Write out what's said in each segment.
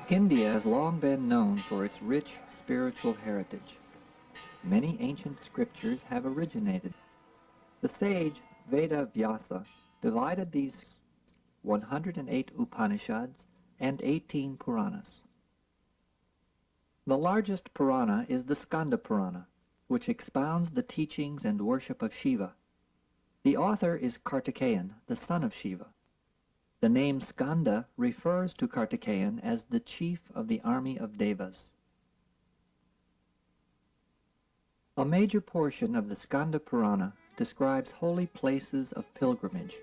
India has long been known for its rich spiritual heritage. Many ancient scriptures have originated. The sage Veda Vyasa divided these 108 Upanishads and 18 Puranas. The largest Purana is the Skanda Purana, which expounds the teachings and worship of Shiva. The author is Kartikeyan, the son of Shiva. The name Skanda refers to Kartikeyan as the chief of the army of Devas. A major portion of the Skanda Purana describes holy places of pilgrimage.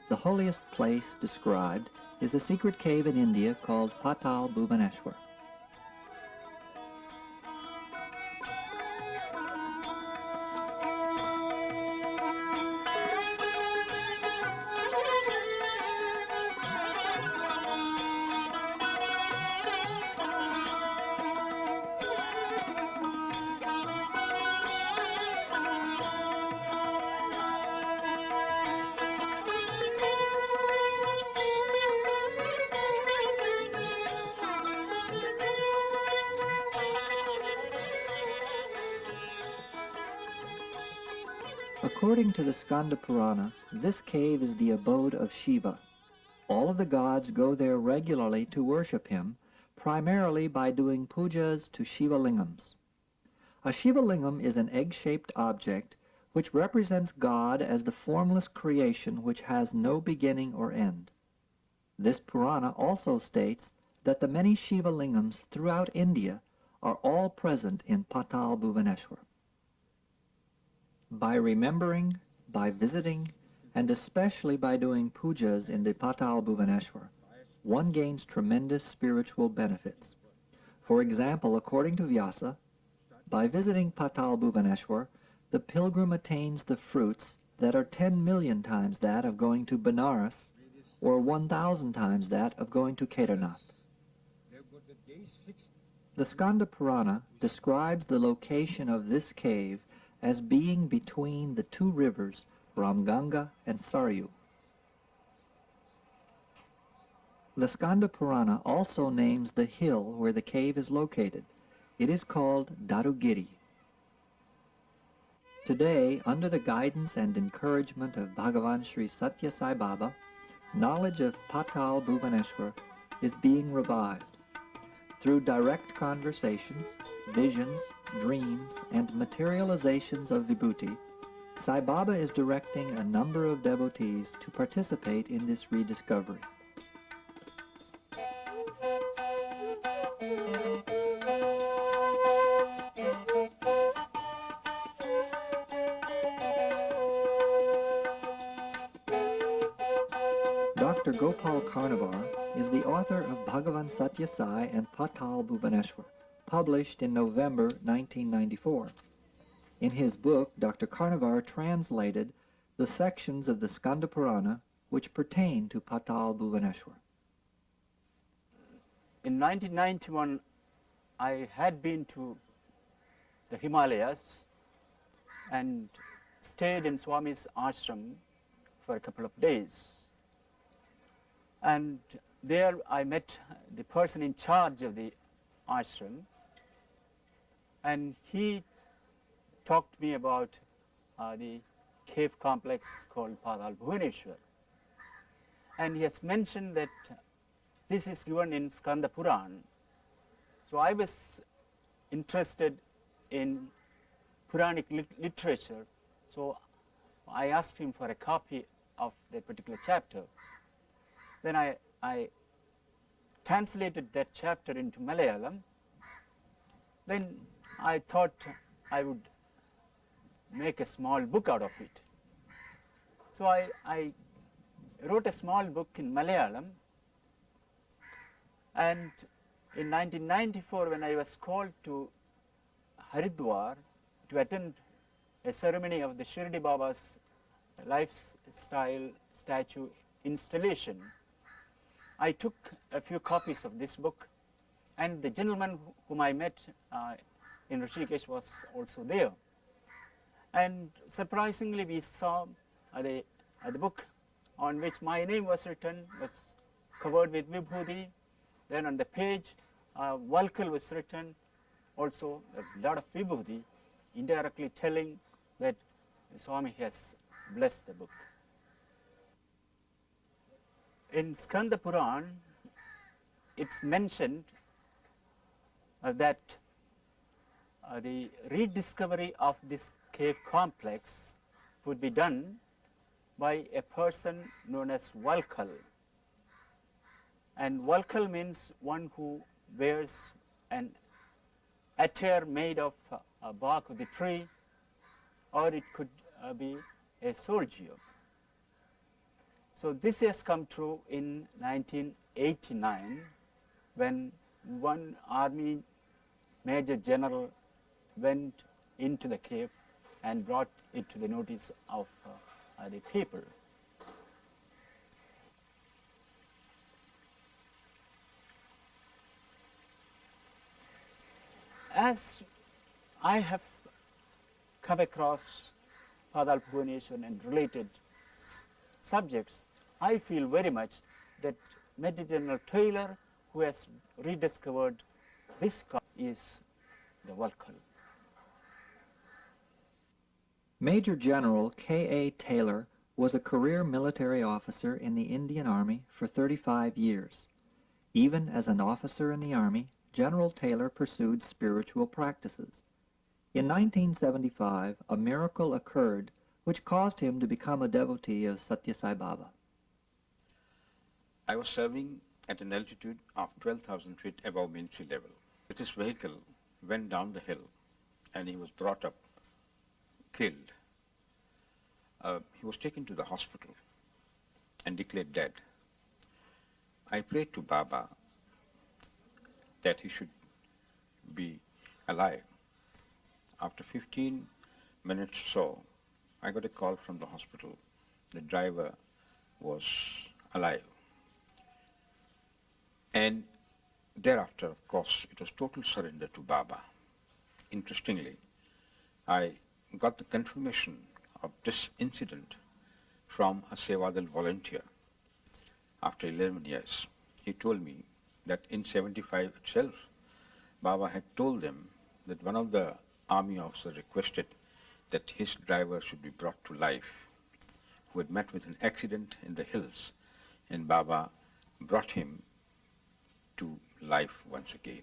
The holiest place described is a secret cave in India called Patal Bhuvaneshwar. According to the Skanda Purana, this cave is the abode of Shiva. All of the gods go there regularly to worship him, primarily by doing pujas to Shiva lingams. A Shiva lingam is an egg-shaped object which represents God as the formless creation which has no beginning or end. This Purana also states that the many Shiva lingams throughout India are all present in Patal Bhuvaneshwar. By remembering, by visiting, and especially by doing pujas in the Patal Bhuvaneshwar, one gains tremendous spiritual benefits. For example, according to Vyasa, by visiting Patal Bhuvaneshwar, the pilgrim attains the fruits that are 10 million times that of going to Benares, or 1,000 times that of going to Kedarnath. The Skanda Purana describes the location of this cave as being between the two rivers Ramganga and Saryu. The Skanda Purana also names the hill where the cave is located. It is called Darugiri. Today, under the guidance and encouragement of Bhagavan Sri Satya Sai Baba, knowledge of Patal Bhuvaneshwar is being revived. Through direct conversations, visions, dreams, and materializations of Vibhuti, Sai Baba is directing a number of devotees to participate in this rediscovery. Dr. Gopal Karnavar is the author of Bhagavan Satya Sai and Patal Bhuvaneshwar, published in November 1994. In his book, Dr. Karnavar translated the sections of the Skanda Purana which pertain to Patal Bhuvaneshwar. In 1991, I had been to the Himalayas and stayed in Swami's ashram for a couple of days. And there I met the person in charge of the ashram, and he talked to me about the cave complex called Patal Bhuvaneshwar. And he has mentioned that this is given in Skanda Puran. So I was interested in Puranic literature, so I asked him for a copy of that particular chapter. Then I translated that chapter into Malayalam. Then I thought I would make a small book out of it. So I wrote a small book in Malayalam, and in 1994, when I was called to Haridwar to attend a ceremony of the Shirdi Baba's lifestyle statue installation, I took a few copies of this book, and the gentleman whom I met in Rishikesh was also there. And surprisingly, we saw the book on which my name was written was covered with Vibhuti, Then on the page, Valkal was written, also a lot of vibhuti, indirectly telling that Swami has blessed the book. In Skanda Puran, it's mentioned that the rediscovery of this cave complex would be done by a person known as Valkal. And Valkal means one who wears an attire made of bark of the tree, or it could be a soldier. So this has come true in 1989 when one army major general went into the cave and brought it to the notice of the people. As I have come across Patal Bhuvaneshwar and related subjects, I feel very much that Major General Taylor, who has rediscovered this is the Valkal. Major General K.A. Taylor was a career military officer in the Indian Army for 35 years. Even as an officer in the Army, General Taylor pursued spiritual practices. In 1975, a miracle occurred which caused him to become a devotee of Satya Sai Baba. I was serving at an altitude of 12,000 feet above mean sea level. This vehicle went down the hill and he was brought up, killed. He was taken to the hospital and declared dead. I prayed to Baba that he should be alive. After 15 minutes or so, I got a call from the hospital. The driver was alive. And thereafter, of course, it was total surrender to Baba. Interestingly, I got the confirmation of this incident from a Sevadal volunteer after 11 years. He told me that in 75 itself, Baba had told them that one of the army officers requested that his driver should be brought to life, who had met with an accident in the hills, and Baba brought him to life once again.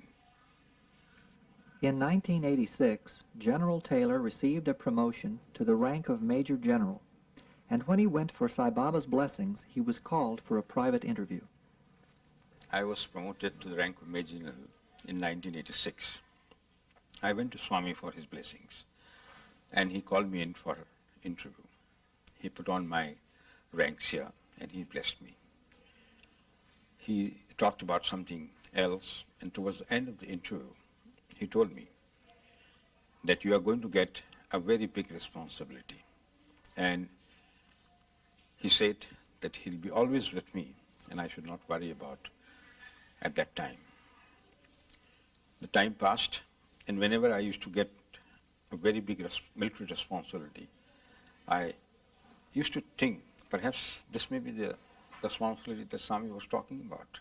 In 1986, General Taylor received a promotion to the rank of Major General, and when he went for Sai Baba's blessings, he was called for a private interview. I was promoted to the rank of Major General in 1986. I went to Swami for his blessings, and he called me in for an interview. He put on my ranks here, and he blessed me. He talked about something else, and towards the end of the interview, he told me that you are going to get a very big responsibility. And he said that he'll be always with me, and I should not worry about at that time. The time passed, and whenever I used to get a very big military responsibility, I used to think perhaps this may be the responsibility that Swami was talking about.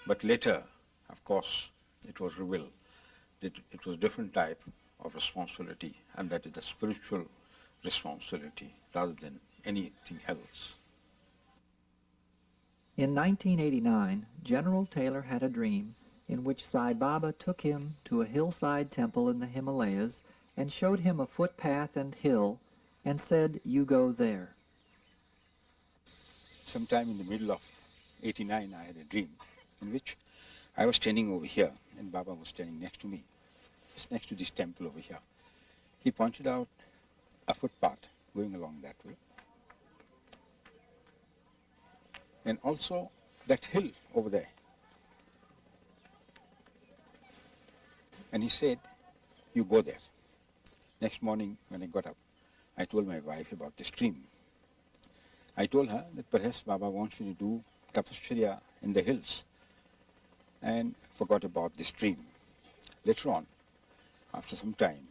But later, of course, it was revealed that it was a different type of responsibility, and that is the spiritual responsibility rather than anything else. In 1989, General Taylor had a dream in which Sai Baba took him to a hillside temple in the Himalayas and showed him a footpath and hill and said, "You go there." Sometime in the middle of 89, I had a dream in which I was standing over here and Baba was standing next to me, just next to this temple over here. He pointed out a footpath going along that way, and also that hill over there. And he said, "You go there." Next morning when I got up, I told my wife about this dream. I told her that perhaps Baba wants me to do tapasya in the hills, and forgot about this dream. Later on, after some time,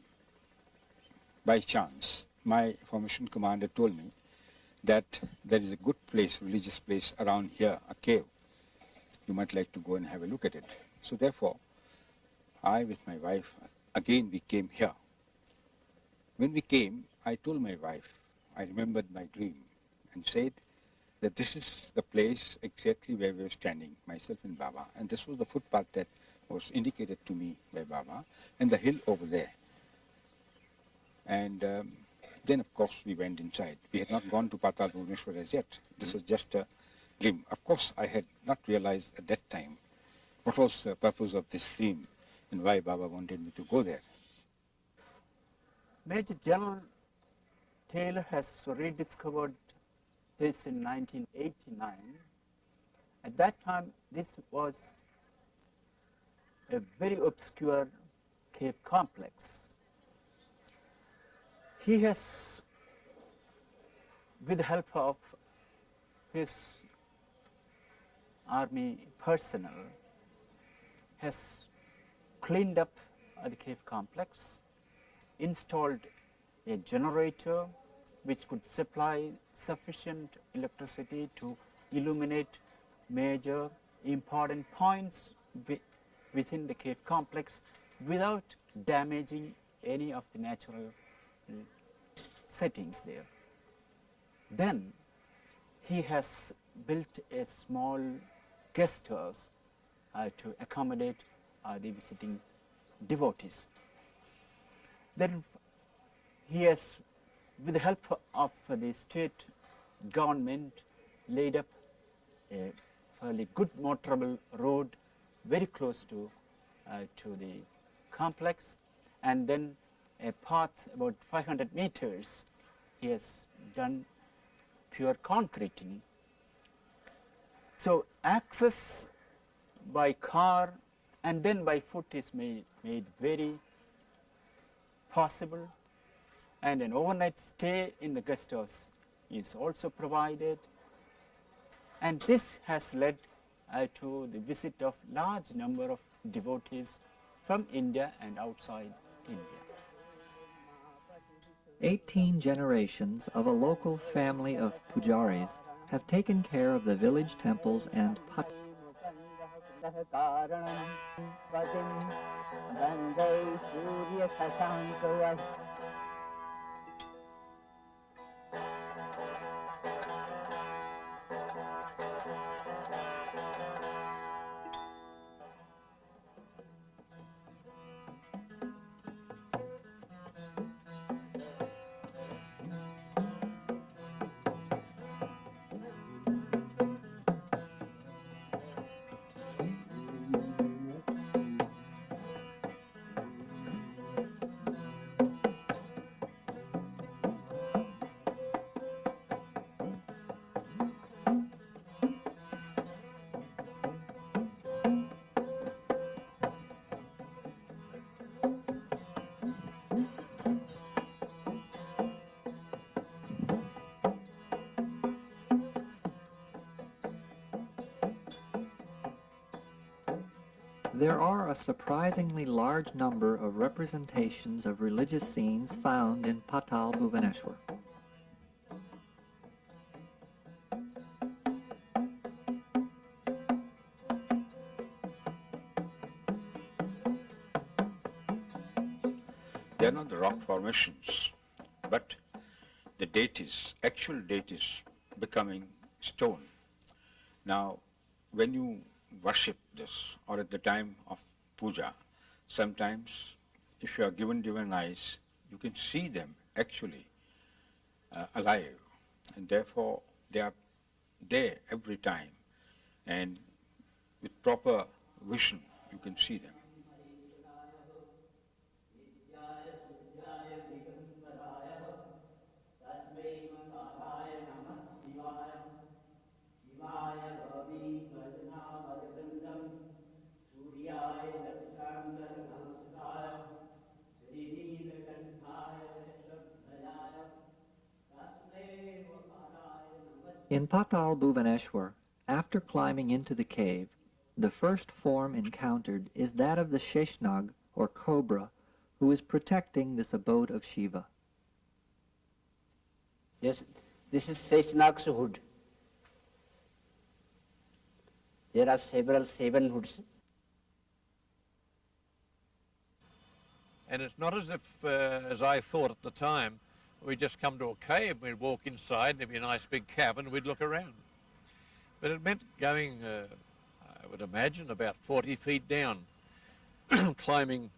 by chance, my formation commander told me that there is a good place, religious place around here, a cave, You might like to go and have a look at it. So therefore, I with my wife, again we came here. When we came, I told my wife, I remembered my dream and said that this is the place exactly where we were standing, myself and Baba, and this was the footpath that was indicated to me by Baba, and the hill over there. And then, of course, we went inside. We had not gone to Patal Bhuvaneshwar as yet. This was just a dream. Of course, I had not realized at that time what was the purpose of this theme and why Baba wanted me to go there. Major General Taylor has rediscovered this in 1989. At that time, this was a very obscure cave complex. He has, with the help of his army personnel, has cleaned up the cave complex, installed a generator which could supply sufficient electricity to illuminate major important points within the cave complex without damaging any of the natural settings there. Then he has built a small guest house to accommodate the visiting devotees. Then he has, with the help of the state government, laid up a fairly good motorable road very close to the complex, and then a path about 500 meters he has done pure concreting. So access by car and then by foot is made very possible, and an overnight stay in the guest house is also provided, and this has led to the visit of large number of devotees from India and outside India. 18 generations of a local family of pujaris have taken care of the village temples and There are a surprisingly large number of representations of religious scenes found in Patal Bhuvaneshwar. They are not the rock formations, but the deities, actual deities becoming stone. Now, when you worship this, or at the time of puja, sometimes if you are given divine eyes, you can see them actually alive, and therefore they are there every time, and with proper vision you can see them. In Patal Bhuvaneshwar, after climbing into the cave, the first form encountered is that of the Sheshnag, or cobra, who is protecting this abode of Shiva. Yes, this is Sheshnag's hood. There are several seven hoods. And it's not as if, as I thought at the time, we'd just come to a cave, we'd walk inside, there'd be a nice big cabin, we'd look around. But it meant going, I would imagine, about 40 feet down, climbing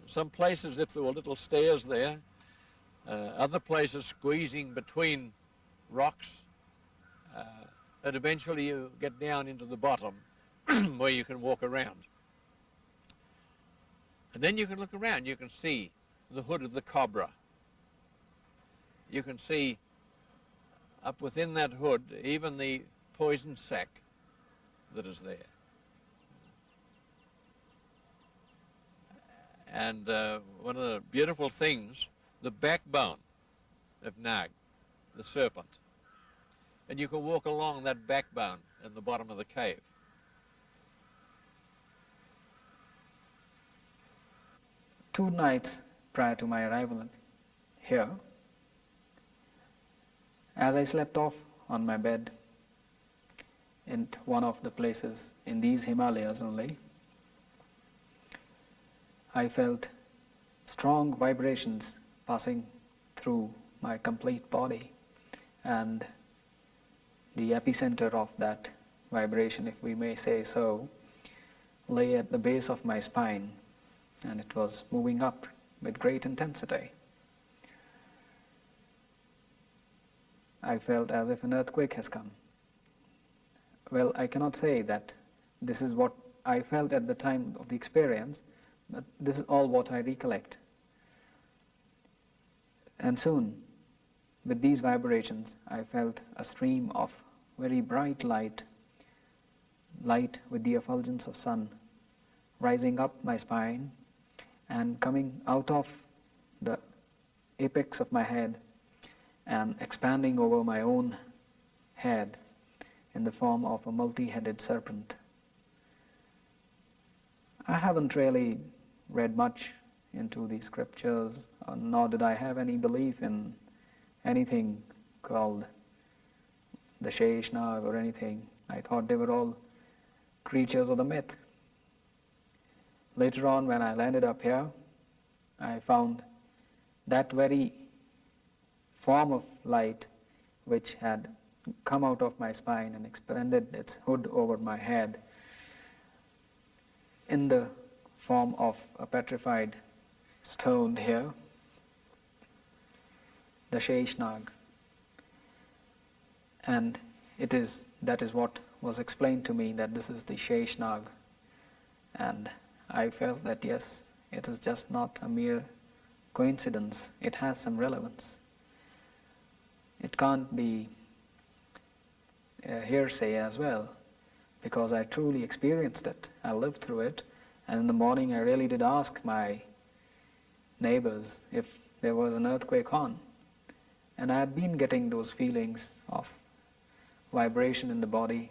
some places if there were little stairs there, other places squeezing between rocks, and eventually you get down into the bottom where you can walk around. And then you can look around, you can see the hood of the cobra. You can see up within that hood even the poison sac that is there. And one of the beautiful things, the backbone of Nag, the serpent. And you can walk along that backbone in the bottom of the cave. Two nights prior to my arrival here, as I slept off on my bed in one of the places in these Himalayas only, I felt strong vibrations passing through my complete body, and the epicenter of that vibration, if we may say so, lay at the base of my spine, and it was moving up with great intensity. I felt as if an earthquake has come. Well, I cannot say that this is what I felt at the time of the experience, but this is all what I recollect. And soon, with these vibrations, I felt a stream of very bright light with the effulgence of sun, rising up my spine and coming out of the apex of my head and expanding over my own head in the form of a multi-headed serpent. I haven't really read much into the scriptures, nor did I have any belief in anything called the Sheshnag or anything. I thought they were all creatures of the myth. Later on, when I landed up here, I found that very form of light which had come out of my spine and expanded its hood over my head in the form of a petrified stone here, the Sheshnag. And that is what was explained to me, that this is the Sheshnag. And I felt that yes, it is just not a mere coincidence, it has some relevance. It can't be a hearsay as well, because I truly experienced it, I lived through it, and in the morning I really did ask my neighbors if there was an earthquake on. And I had been getting those feelings of vibration in the body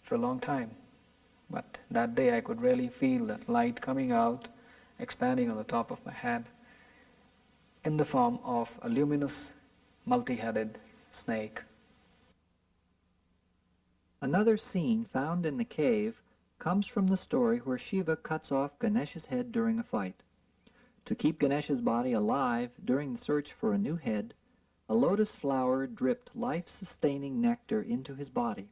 for a long time. But that day I could really feel that light coming out, expanding on the top of my head in the form of a luminous, multi-headed snake. Another scene found in the cave comes from the story where Shiva cuts off Ganesh's head during a fight. To keep Ganesh's body alive during the search for a new head, a lotus flower dripped life-sustaining nectar into his body.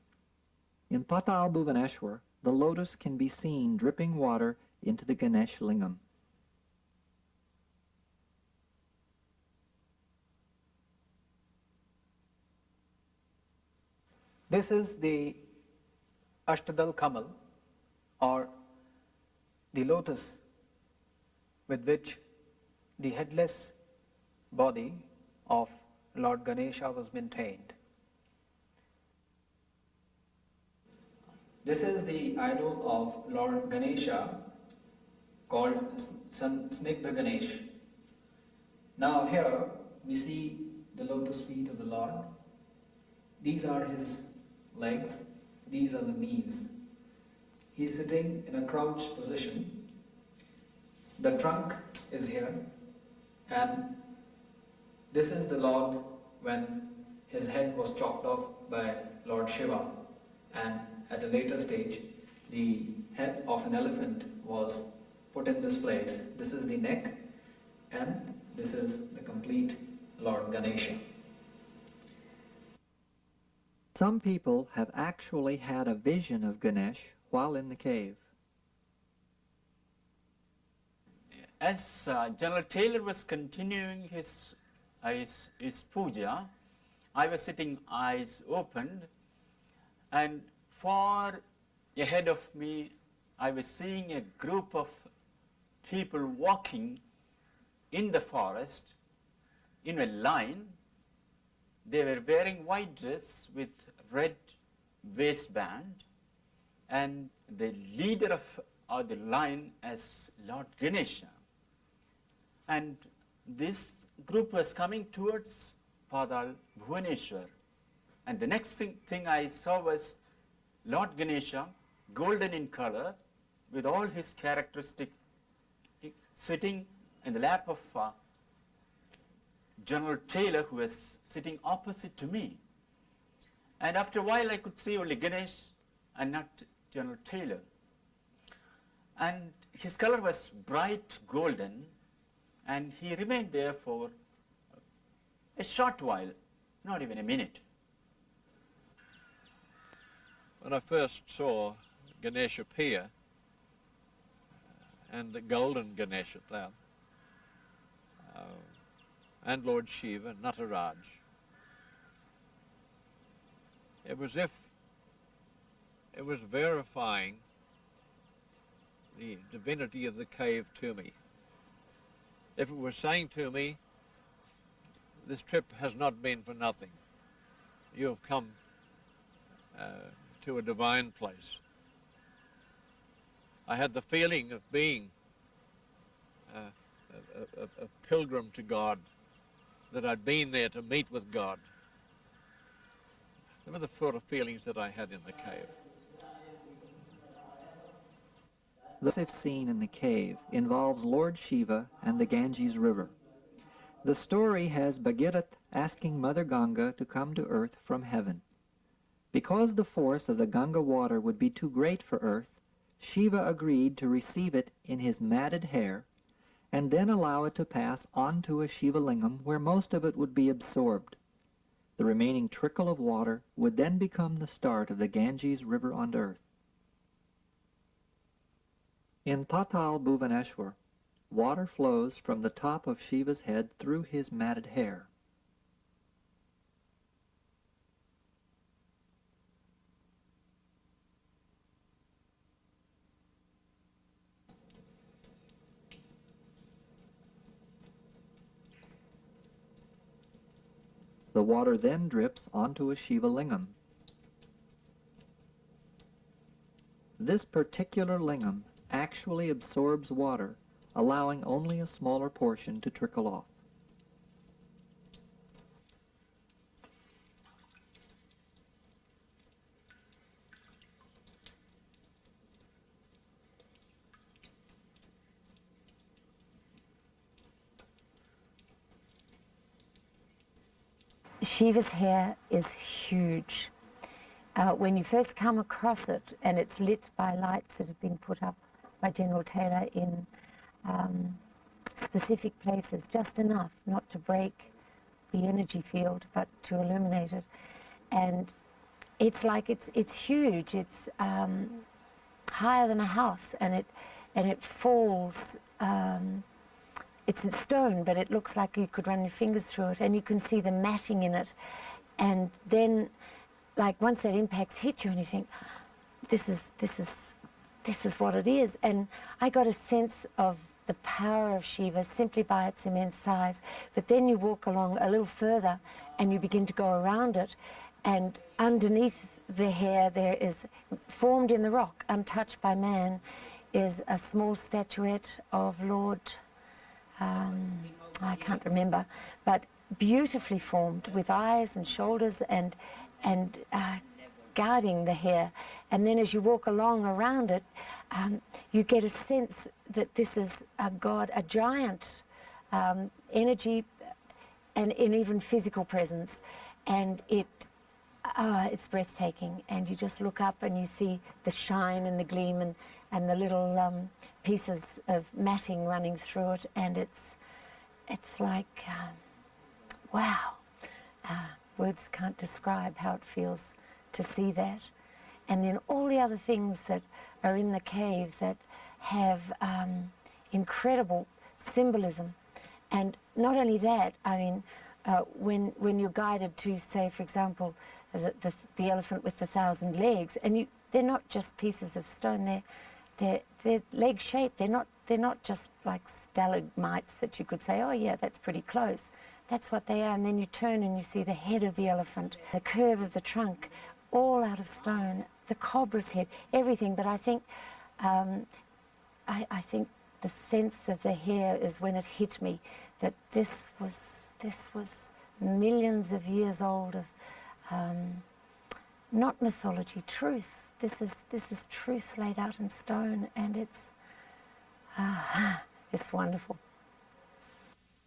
In Patal Bhuvaneshwar, the lotus can be seen dripping water into the Ganesh lingam. This is the Ashtadal Kamal, or the lotus with which the headless body of Lord Ganesha was maintained. This is the idol of Lord Ganesha called Snigdha Ganesh. Now here we see the lotus feet of the Lord. These are his legs, these are the knees. He's sitting in a crouched position. The trunk is here, and this is the Lord when his head was chopped off by Lord Shiva, and at a later stage, the head of an elephant was put in this place. This is the neck, and this is the complete Lord Ganesha. Some people have actually had a vision of Ganesh while in the cave. As General Taylor was continuing his puja, I was sitting eyes opened, and far ahead of me I was seeing a group of people walking in the forest in a line. They were wearing white dress with red waistband, and the leader of the line as Lord Ganesha. And this group was coming towards Patal Bhuvaneshwar. And the next thing I saw was Lord Ganesha, golden in color, with all his characteristics, sitting in the lap of General Taylor, who was sitting opposite to me. And after a while I could see only Ganesh and not General Taylor. And his color was bright golden, and he remained there for a short while, not even a minute. When I first saw Ganesh appear, and the golden Ganesh at that, and Lord Shiva, Nataraj, it was as if it was verifying the divinity of the cave to me. If it was saying to me, this trip has not been for nothing. You have come to a divine place. I had the feeling of being a pilgrim to God, that I'd been there to meet with God. They were the sort of feelings that I had in the cave. The scene in the cave involves Lord Shiva and the Ganges River. The story has Bhagirath asking Mother Ganga to come to earth from heaven. Because the force of the Ganga water would be too great for earth, Shiva agreed to receive it in his matted hair and then allow it to pass onto a Shiva lingam where most of it would be absorbed. The remaining trickle of water would then become the start of the Ganges River on earth. In Patal Bhuvaneshwar, water flows from the top of Shiva's head through his matted hair. The water then drips onto a Shiva lingam. This particular lingam actually absorbs water, allowing only a smaller portion to trickle off. Shiva's hair is huge. When you first come across it, and it's lit by lights that have been put up by General Taylor in specific places, just enough not to break the energy field, but to illuminate it. And it's like it's huge. It's higher than a house, and it falls. It's in stone, but it looks like you could run your fingers through it, and you can see the matting in it. And then, like, once that impact's hit you, and you think, this is what it is. And I got a sense of the power of Shiva simply by its immense size. But then you walk along a little further, and you begin to go around it, and underneath the hair there is, formed in the rock, untouched by man, is a small statuette of Lord, I can't remember, but beautifully formed with eyes and shoulders and guarding the hair. And then as you walk along around it, you get a sense that this is a god, a giant energy and in even physical presence. And it it's breathtaking, and you just look up and you see the shine and the gleam and the little pieces of matting running through it, and it's like, wow. Words can't describe how it feels to see that. And then all the other things that are in the cave that have incredible symbolism. And not only that, I mean, when you're guided to, say, for example, the elephant with the 1,000 legs, and they're not just pieces of stone, they're leg-shaped. They're not just like stalagmites that you could say, oh yeah, that's pretty close. That's what they are. And then you turn and you see the head of the elephant, the curve of the trunk, all out of stone, the cobra's head, everything. But I think I think the sense of the hair is when it hit me that this was millions of years old of not mythology, truth. This is truth laid out in stone, and it's wonderful.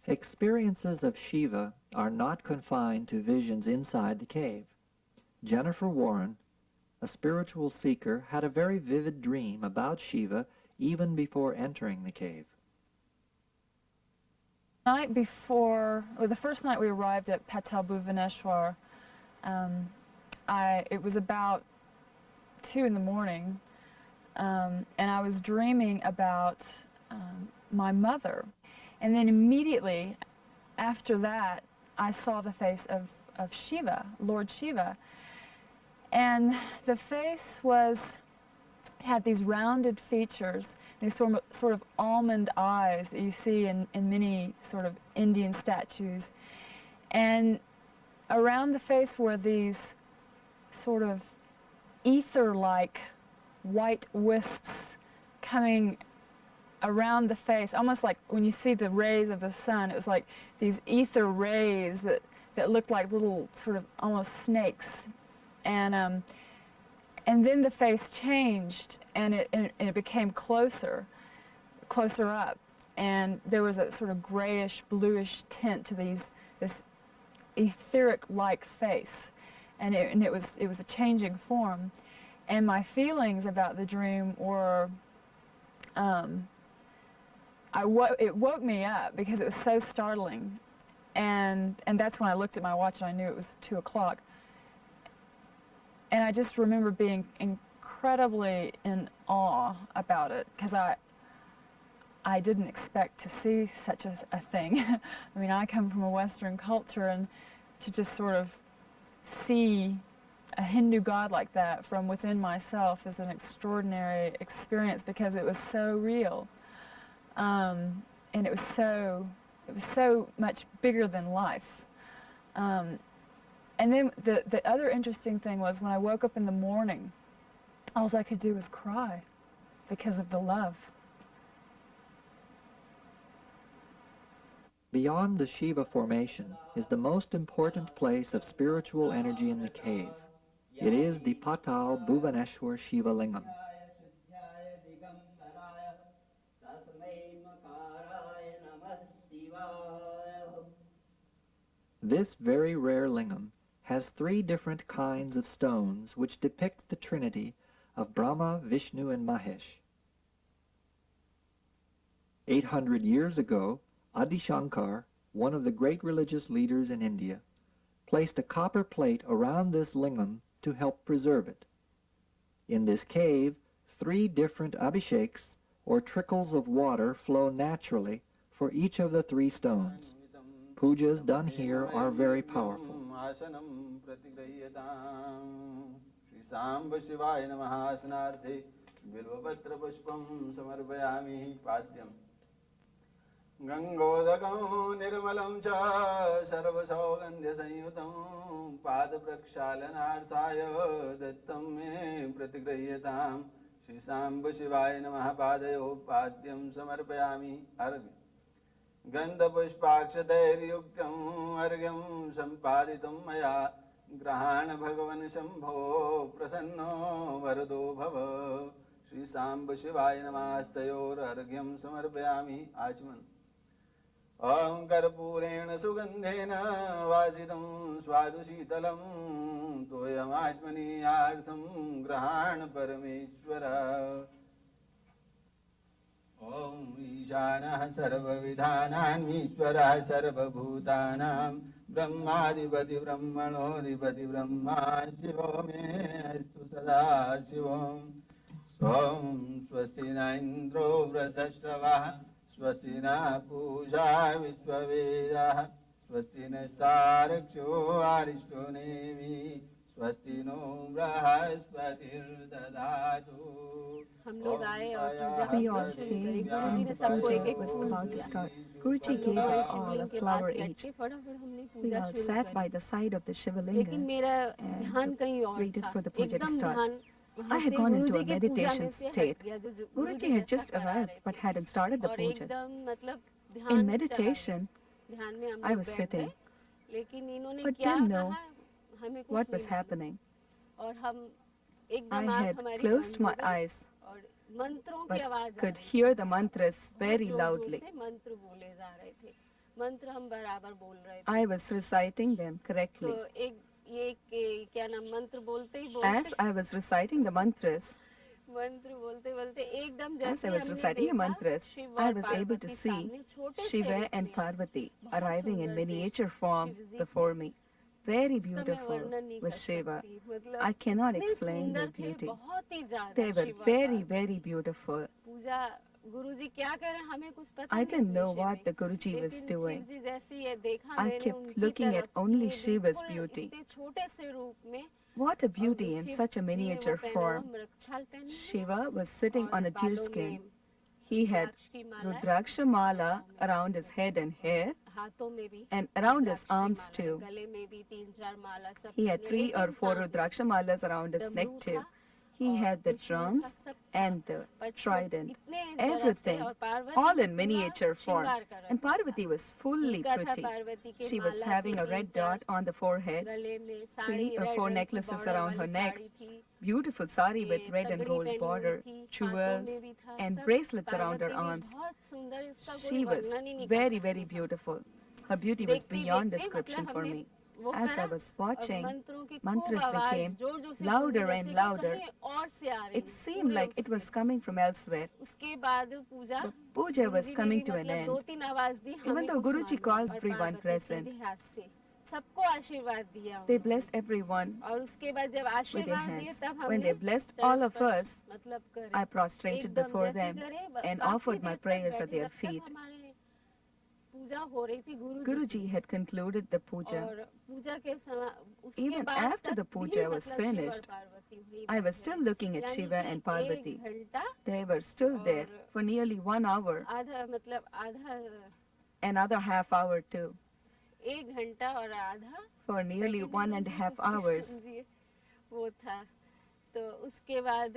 Experiences of Shiva are not confined to visions inside the cave. Jennifer Warren, a spiritual seeker, had a very vivid dream about Shiva even before entering the cave. Night before, or the first night we arrived at Patal Bhuvaneshwar, it was about 2 in the morning, and I was dreaming about my mother. And then immediately after that, I saw the face of Shiva, Lord Shiva. And the face had these rounded features, these sort of almond eyes that you see in many sort of Indian statues. And around the face were these sort of ether-like white wisps coming around the face, almost like when you see the rays of the sun. It was like these ether rays that looked like little sort of almost snakes. And then the face changed, and it became closer up, and there was a sort of grayish, bluish tint to this etheric-like face, and it was a changing form. And my feelings about the dream were, it woke me up because it was so startling, and that's when I looked at my watch and I knew it was 2 o'clock. And I just remember being incredibly in awe about it, because I didn't expect to see such a thing. I mean, I come from a Western culture, and to just sort of see a Hindu god like that from within myself is an extraordinary experience, because it was so real, and it was so much bigger than life. And then the other interesting thing was, when I woke up in the morning, all I could do was cry because of the love. Beyond the Shiva formation is the most important place of spiritual energy in the cave. It is the Patal Bhuvaneshwar Shiva Lingam. This very rare lingam has 3 different kinds of stones which depict the trinity of Brahma, Vishnu, and Mahesh. 800 years ago, Adi Shankar, one of the great religious leaders in India, placed a copper plate around this lingam to help preserve it. In this cave, 3 different abhisheks, or trickles of water, flow naturally for each of the 3 stones. Pujas done here are very powerful. Gangodakam nirmalam cha sarvasaugandhya sanyutam padaprakshalanarthaya dattam me pratigrayatam Shri Sambha Shivaya Namaha Padayo Padyam Samarpayami Argya Gandha Pushpakshatairyuktam Argyam Sampaditam Maya Grahana Bhagavan Shambho Prasanno Varado Bhava Shri Sambha Shivaya Namastayor Argyam Samarpayami Achman ॐ कर्पूरेण सुगन्धेन वासितं स्वादु शीतलं तोयमात्मनीयार्थं गृहाण परमेश्वर। ॐ ईशानः सर्वविधानानीश्वरः सर्वभूतानां ब्रह्माधिपति ब्रह्मणोऽधिपति ब्रह्मा शिवो मे अस्तु सदा शिवम्। स्वं स्वस्ति न इन्द्रो वृद्धश्रवः स्वस्ति न पूषा विश्ववेदाः स्वस्ति नस्तार्क्ष्यो अरिष्टो नेमि स्वस्ति नो बृहस्पतिर्दधातु। हम लोग आए और We all came and the puja was about to start. Guruji gave us all a flower each. We all sat by the side of the लेकिन Shivalinga मेरा ध्यान कहीं और waited था। for the puja to एकदम start. ध्यान I वहाँ had से gone into गुरुजी a के पूजा meditation में से हट state. गया, जो Guruji had जैसा just करा arrived रहे but थे। hadn't started the और puja. एकदम मतलब In ध्यान चला गया। meditation, ध्यान में हम I लोग was बैठ sitting, गए, लेकिन इन्होंने but क्या didn't कहा know हमें कुछ what नहीं was मालूम। happening. और हम I एकदम आँख had हमारी closed बंद हो my गई eyes और मंत्रों की but आवाज आ could रही थी। hear the mantras बहुत very जोर-जोर loudly. से मंत्र बोले जा रहे थे। मंत्र हम बराबर बोल रहे थे। I was reciting them तो correctly. क्या नाम मंत्र बोलते ही As बोलते I was reciting the mantras, मंत्र बोलते बोलते एकदम as जैसे I was हमने reciting the देखा mantras, शिव I और was able to Parvati see सामने छोटे से Shiva रूप and में आए। Parvati बहुत arriving in सुंदर से miniature form शिव जी before me. Very इसका मैं beautiful वर्णन नहीं was कर Shiva. सकती। मतलब I cannot इतने explain सुंदर their थे, beauty. बहुत ही ज्यादा They were शिव और very, पार्वती। very beautiful. पूजा गुरुजी क्या कर रहे हैं हमें कुछ पता I नहीं इस didn't know विषय what में। the Guruji was लेकिन doing. शिव जी जैसी ये देखा I मैंने kept उनकी looking तरफ at only कि Shiva's बिल्कुल beauty. इतने छोटे से रूप में What a और beauty in Shiv such a जी ने वो miniature पहना हुआ form. मृगछाल पहनी हुई Shiva was sitting और on a deer बालों skin. में He had रुद्राक्ष की माला है, Rudraksha mala around his head and hair हाथों में भी and around his रुद्राक्ष की arms माला है, too. गले में भी 3-4 माला सब He had पहने। 3 एक or 4 इंसान Rudraksha malas around his neck डमरू too. था He और had the त्रिशूल drums था, सब था। and the पर trident, इतने जरा से everything, और पार्वती all ने in पूरा miniature form. श्रृंगार कर And रखा था। Parvati was fully टीका था pretty. पार्वती के, She was माला having थी a red 3-4, dot on the forehead, गले में 3 साड़ी or रेड 4 रंग की necklaces बॉर्डर around her वाली neck, साड़ी थी, beautiful sari ये with red and पगड़ी gold पहनी हुई border, थी, हाथों jewels, में भी था and सब। bracelets around her पार्वती भी arms. बहुत सुंदर, इसका कोई She was वर्णन ही नहीं कर very, सकते very हम। beautiful. Her beauty was देखते beyond देखते description मतलब for हमने me. वो As I करा was और watching, मंत्रों की खूब mantras आवाज became जोर जोर से louder गूंजी, and जैसे कि louder. कहीं और से आ रही It है, seemed पूरे like it was उससे। coming from elsewhere. उसके बाद पूजा The puja was गुरुजी ने coming भी to an मतलब end. 2-3 आवाज दी, Even हमें though कुछ Guruji मालूम called और everyone पार्वती present, सीधे हाथ से सबको आशीर्वाद दिया they उन्होंने। blessed everyone और उसके बाद जब with their आशीर्वाद दिए hands. तब When हमने they blessed चरण all of स्पर्श us, मतलब करे, I prostrated एकदम before जैसे them करे and काफी offered my देर तक prayers at बैठे their जब तक feet. हमारे पूजा हो रही थी गुरुजी Guruji की। had concluded the puja. और पूजा के समय उसके Even बाद after तक the भी puja was मतलब शिव और finished, पार्वती वहीं I was बैठे still रहे। looking at यानी Shiva कि and 1 Parvati. घंटा They were still there और for nearly 1 hour, आधा मतलब आधा another half hour too. 1 घंटा और आधा For nearly सेकंड 1.5 hours. वो था। तो उसके बाद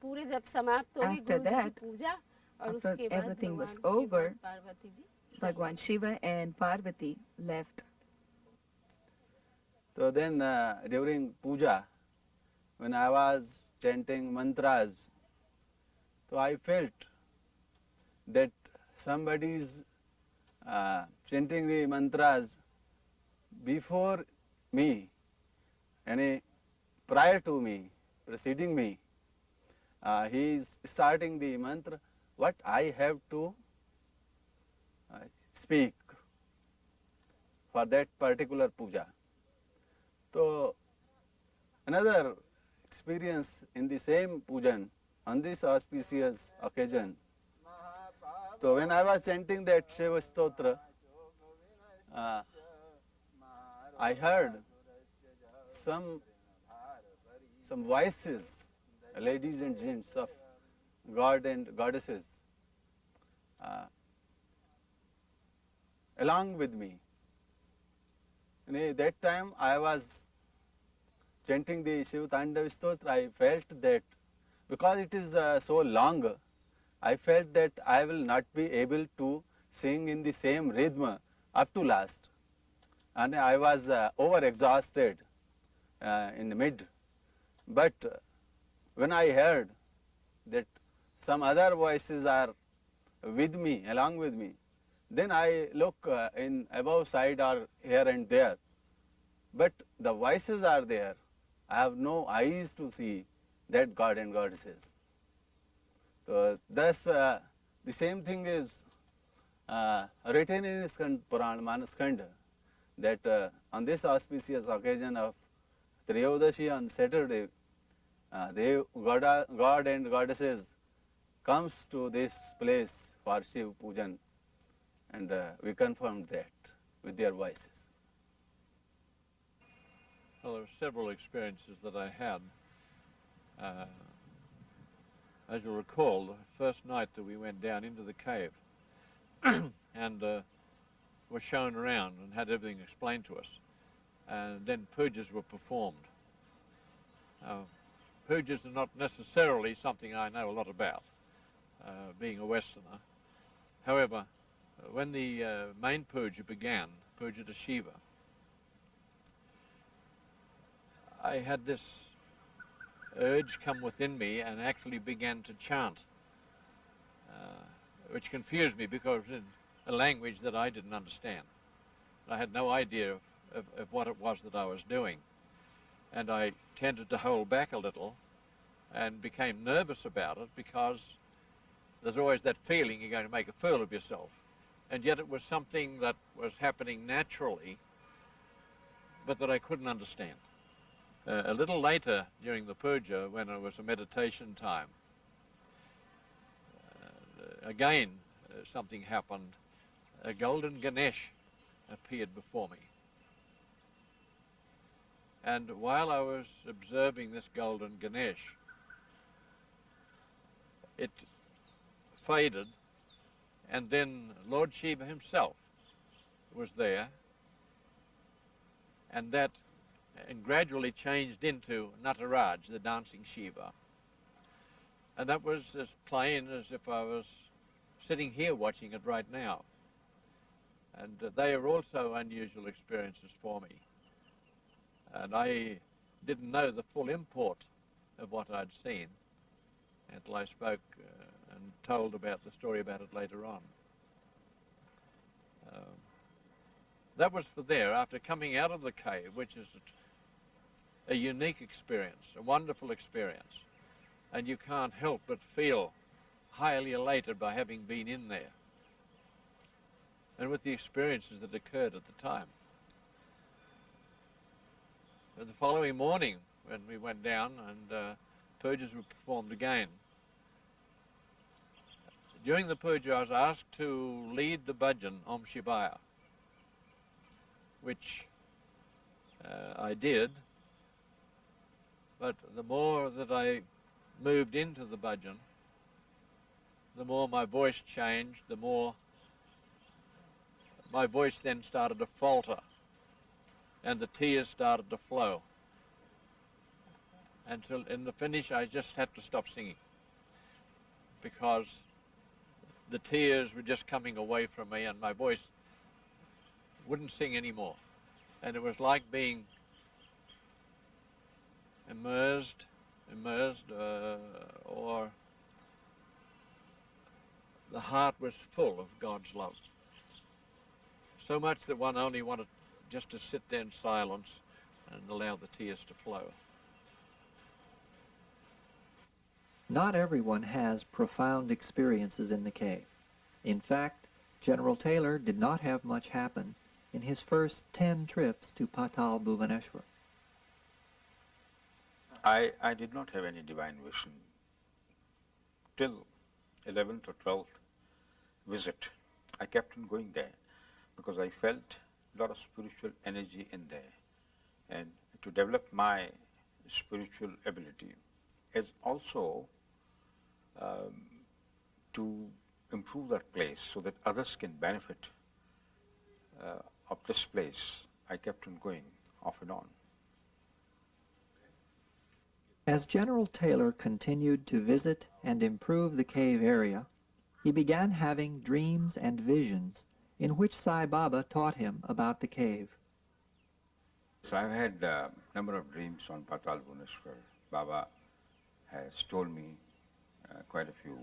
पूरे जब समाप्त हो गई After गुरुजी की that, पूजा और after उसके बाद everything was भगवान शिव और over, Parvati ji Bhagwan Shiva and Parvati left. So then during puja, when I was chanting mantras, so I felt that somebody is chanting the mantras before me, and prior to me, preceding me. He is starting the mantra, what I have to speak for that particular puja. So another experience in the same pujan on this auspicious occasion. So when I was chanting that Shiva Stotra, I heard some voices, ladies and gents of God and goddesses, along with me. And at that time I was chanting the Shiva Tandav Stotra. I felt that because it is so long, I felt that I will not be able to sing in the same rhythm up to last. And I was over-exhausted in the mid. But when I heard that some other voices are with me, along with me, then I look in above side or here and there, but the voices are there. I have no eyes to see that God and goddesses. So thus the same thing is written in Skand Puran, Manaskanda, that on this auspicious occasion of Triyodasi on Saturday, God and goddesses comes to this place for Shiv Pujan, and we confirmed that with their voices. Well, there were several experiences that I had. As you'll recall, the first night that we went down into the cave and were shown around and had everything explained to us, and then pujas were performed. Pujas are not necessarily something I know a lot about, being a Westerner. However, when the main puja began, puja to Shiva, I had this urge come within me and actually began to chant, which confused me because it was in a language that I didn't understand. I had no idea of what it was that I was doing. And I tended to hold back a little and became nervous about it because there's always that feeling you're going to make a fool of yourself. And yet it was something that was happening naturally, but that I couldn't understand. A little later during the puja, when it was a meditation time, again something happened. A golden Ganesh appeared before me. And while I was observing this golden Ganesh, it faded, and then Lord Shiva himself was there, and that gradually changed into Nataraj, the dancing Shiva. And that was as plain as if I was sitting here watching it right now. And they are also unusual experiences for me. And I didn't know the full import of what I'd seen until I spoke and told about the story about it later on. That was for there, after coming out of the cave, which is a unique experience, a wonderful experience. And you can't help but feel highly elated by having been in there and with the experiences that occurred at the time. The following morning, when we went down and pujas were performed again, during the puja I was asked to lead the bhajan Om Shivaya, which I did, but the more that I moved into the bhajan, the more my voice changed, the more my voice then started to falter and the tears started to flow. Until in the finish I just had to stop singing because the tears were just coming away from me and my voice wouldn't sing anymore. And it was like being immersed, or the heart was full of God's love. So much that one only wanted just to sit there in silence and allow the tears to flow. Not everyone has profound experiences in the cave. In fact, General Taylor did not have much happen in his first 10 trips to Patal Bhuvaneshwar. I did not have any divine vision till 11th or 12th visit. I kept on going there because I felt a lot of spiritual energy in there, and to develop my spiritual ability is also to improve that place so that others can benefit of this place. I kept on going off and on. As General Taylor continued to visit and improve the cave area, he began having dreams and visions in which Sai Baba taught him about the cave. So I've had a number of dreams on Patal Bhuvaneshwar. Baba has told me quite a few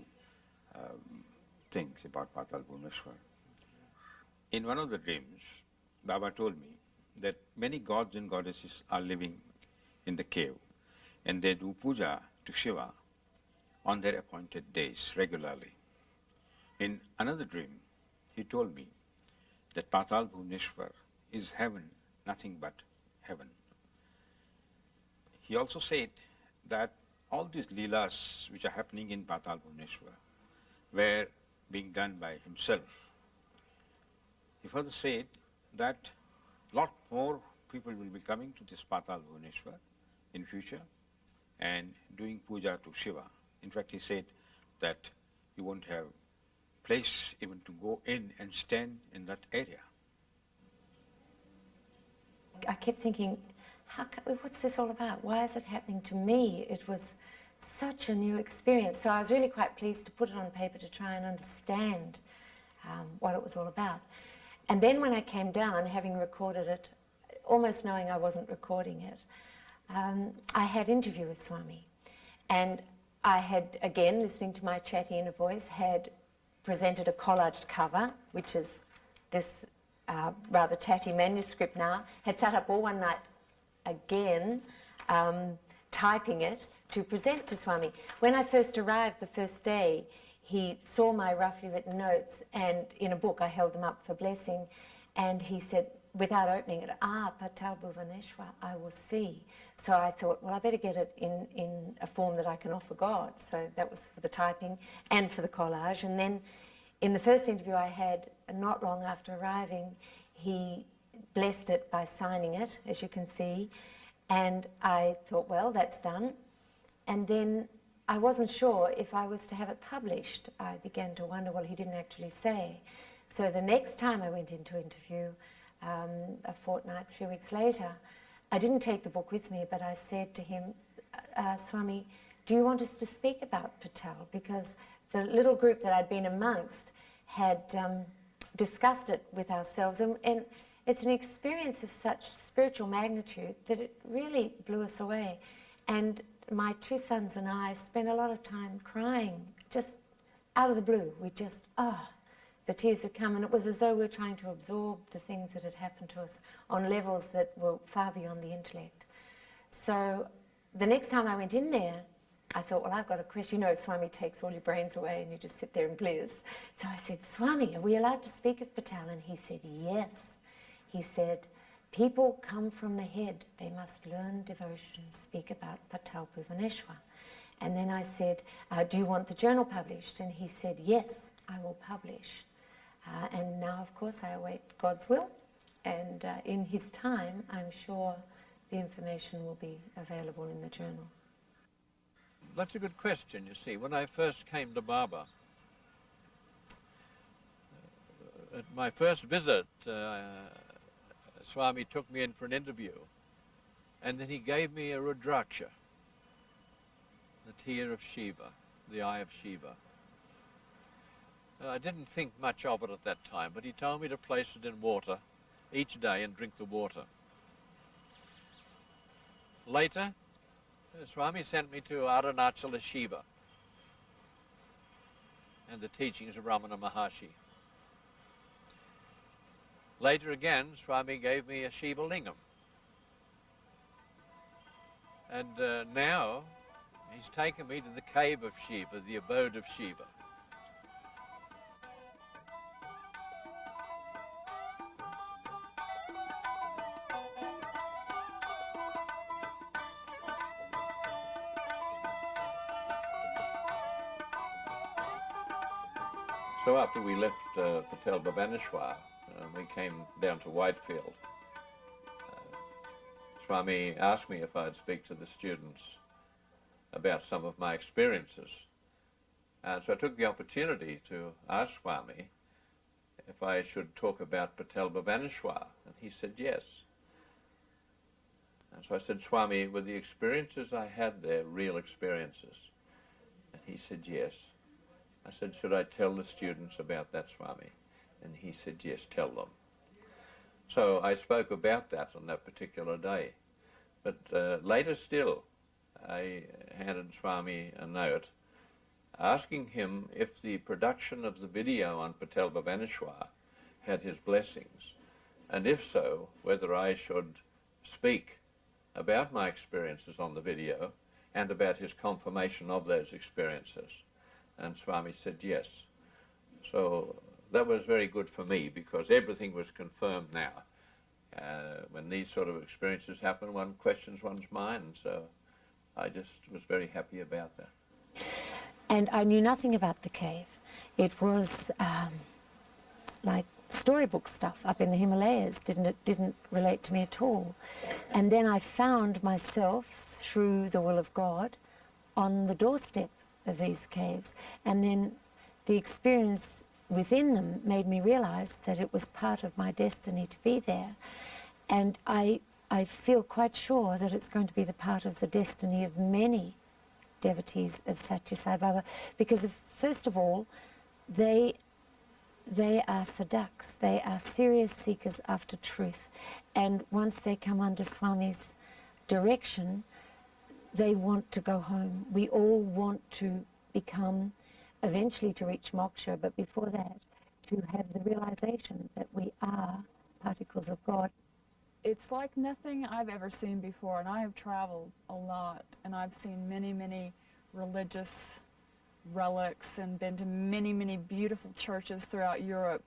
things about Patal Bhuvaneshwar. In one of the dreams, Baba told me that many gods and goddesses are living in the cave and they do puja to Shiva on their appointed days regularly. In another dream, he told me that Patal Bhuvaneshwar is heaven, nothing but heaven. He also said that all these leelas which are happening in Patal Bhuvaneshwar were being done by himself. He further said that lot more people will be coming to this Patal Bhuvaneshwar in future and doing puja to Shiva. In fact, he said that you won't have place even to go in and stand in that area. I kept thinking, what's this all about? Why is it happening to me? It was such a new experience. So I was really quite pleased to put it on paper to try and understand what it was all about. And then when I came down, having recorded it, almost knowing I wasn't recording it, I had interview with Swami. And I had, again, listening to my chatty inner voice, had presented a collaged cover, which is this rather tatty manuscript now, had sat up all one night again, typing it to present to Swami. When I first arrived the first day, he saw my roughly written notes, and in a book I held them up for blessing, and he said, without opening it, Patal Bhuvaneshwar, I will see. So I thought, well, I better get it in a form that I can offer God. So that was for the typing and for the collage. And then in the first interview I had, not long after arriving, he blessed it by signing it, as you can see. And I thought, well, that's done. And then I wasn't sure if I was to have it published. I began to wonder, well, he didn't actually say. So the next time I went into interview, a fortnight, 3 weeks later, I didn't take the book with me, but I said to him, Swami, do you want us to speak about Patal? Because the little group that I'd been amongst had discussed it with ourselves, and it's an experience of such spiritual magnitude that it really blew us away. And my 2 sons and I spent a lot of time crying, just out of the blue. We just, the tears had come, and it was as though we were trying to absorb the things that had happened to us on levels that were far beyond the intellect. So the next time I went in there, I thought, well, I've got a question. You know, Swami takes all your brains away and you just sit there and bliss. So I said, Swami, are we allowed to speak of Patal? And he said, yes. He said, people come from the head. They must learn devotion, speak about Patal Bhuvaneshwar. And then I said, do you want the journal published? And he said, yes, I will publish. And now, of course, I await God's will. And in his time, I'm sure the information will be available in the journal. That's a good question, you see. When I first came to Baba, at my first visit, Swami took me in for an interview, and then he gave me a Rudraksha, the tear of Shiva, the eye of Shiva. I didn't think much of it at that time, but he told me to place it in water each day and drink the water. Later, Swami sent me to Arunachala Shiva and the teachings of Ramana Maharshi. Later again, Swami gave me a Shiva Lingam. And now, he's taken me to the cave of Shiva, the abode of Shiva. So after we left Patal Bhuvaneshwar, we came down to Whitefield. Swami asked me if I'd speak to the students about some of my experiences. And so I took the opportunity to ask Swami if I should talk about Patal Bhuvaneshwar, and he said yes. And so I said, Swami, were the experiences I had there real experiences? And he said yes. I said, should I tell the students about that, Swami? And he said, yes, tell them. So I spoke about that on that particular day. But later still, I handed Swami a note asking him if the production of the video on Patal Bhuvaneshwar had his blessings, and if so, whether I should speak about my experiences on the video and about his confirmation of those experiences. And Swami said yes. So that was very good for me, because everything was confirmed now. When these sort of experiences happen, one questions one's mind, so I just was very happy about that. And I knew nothing about the cave. It was like storybook stuff up in the Himalayas. It didn't relate to me at all. And then I found myself, through the will of God, on the doorstep of these caves. And then the experience within them made me realize that it was part of my destiny to be there. And I feel quite sure that it's going to be the part of the destiny of many devotees of Satya Sai Baba, because first of all, they are sadhaks, they are serious seekers after truth, and once they come under Swami's direction, they want to go home. We all want to become, eventually to reach moksha, but before that, to have the realization that we are particles of God. It's like nothing I've ever seen before, and I have traveled a lot, and I've seen many, many religious relics and been to many, many beautiful churches throughout Europe.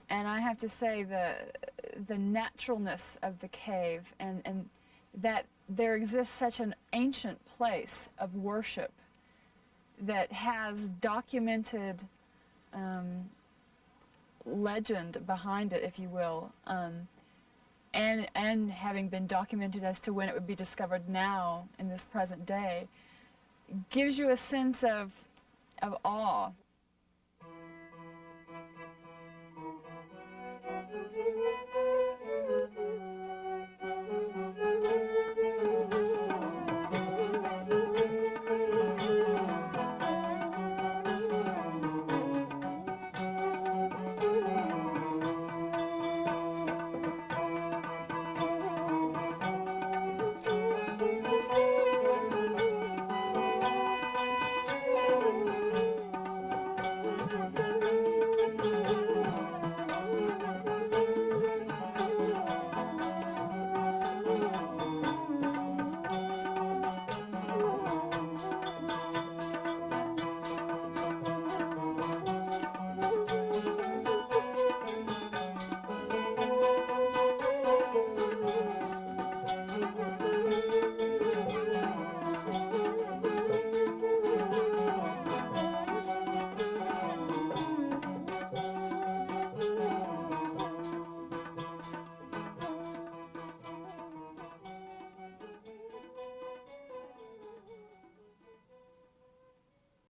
And I have to say the naturalness of the cave, and that there exists such an ancient place of worship that has documented legend behind it, if you will, and having been documented as to when it would be discovered now in this present day, gives you a sense of awe.